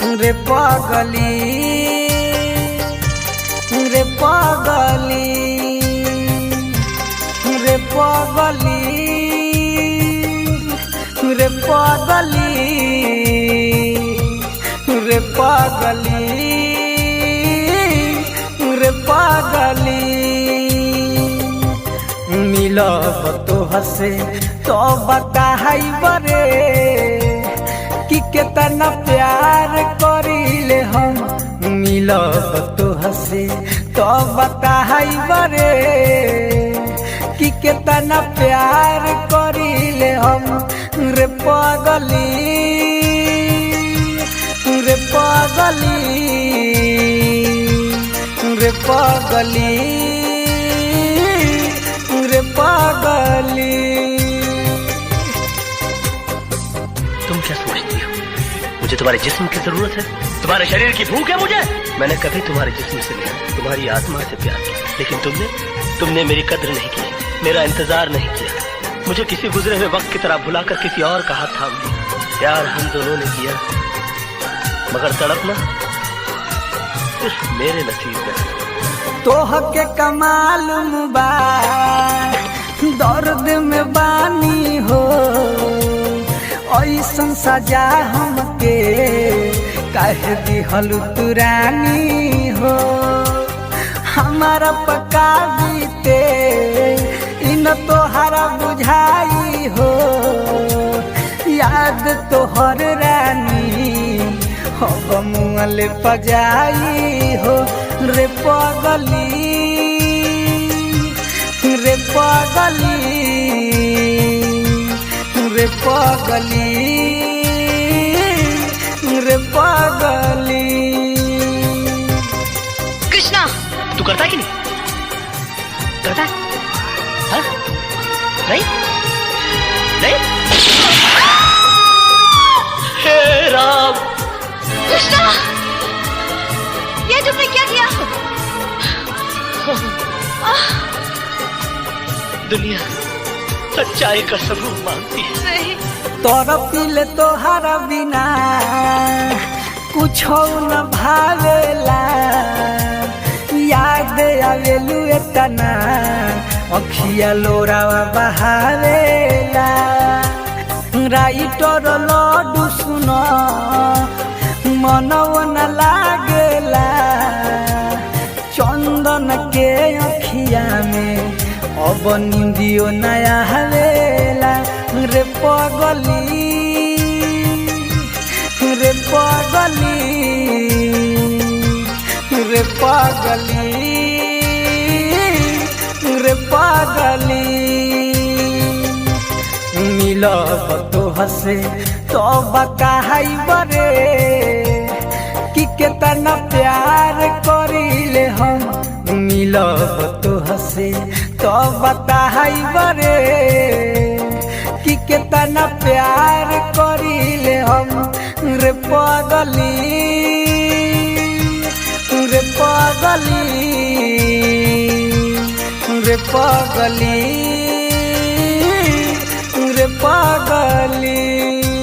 रे पागली रे पागली रे पागली रे पागली रे पागली रे पागली मिलब तो हसे तो बताई बरे कि कितना प्यार करीले हम। मिलब तो हसे तो बताई बरे कि कितना प्यार करीले हम। रे पागली रे पागली रे पागली रे पागली। तुम क्या समझती हो मुझे तुम्हारे जिस्म की जरूरत है? तुम्हारे शरीर की भूख है मुझे? मैंने कभी तुम्हारे जिस्म से नहीं, तुम्हारी आत्मा से प्यार किया, लेकिन तुमने मेरी कद्र नहीं की, मेरा इंतजार नहीं किया। मुझे किसी गुजरे हुए वक्त की तरह भुलाकर किसी और का हाथ थाम लिया। प्यार हम दोनों ने किया, मगर तड़पना सिर्फ मेरे नसीब में। तोह के कमाल मुबा दर्द में बानी हो, ऐसन सजा हमके काहे दिहल तुरानी हो। हमारा पका बीते इन तोहरा बुझाई हो, याद तोहर रानी हो मुँहल पजाई हो। रे पागली रे पागली रे पागली रे पागली। कृष्णा तू करता है कि नहीं? करता है? हाँ? नहीं? नहीं? हे राम! कृष्णा, ये तुमने क्या किया? दुनिया सच्चाई का सबूत मांगती है। नहीं। तोरा पीले तोहरा बिना कुछो न भावेला, याद आवेलू एतना अखिया लोरावा बहावेला। राइटर लड्डू सुनो मनवा न लागेला, चंदन के अखिया में अब निंदियो नया हवेला। रे पागली रे पागली रे पागली रे पागली। मिलब तो हसे तो बताई बरे कि कितना प्यार करीले हम। मिलब तो हसे तो बताई बरे कि कितना प्यार करीले हम। रे पागली रे पागली रे पागली रे पागली।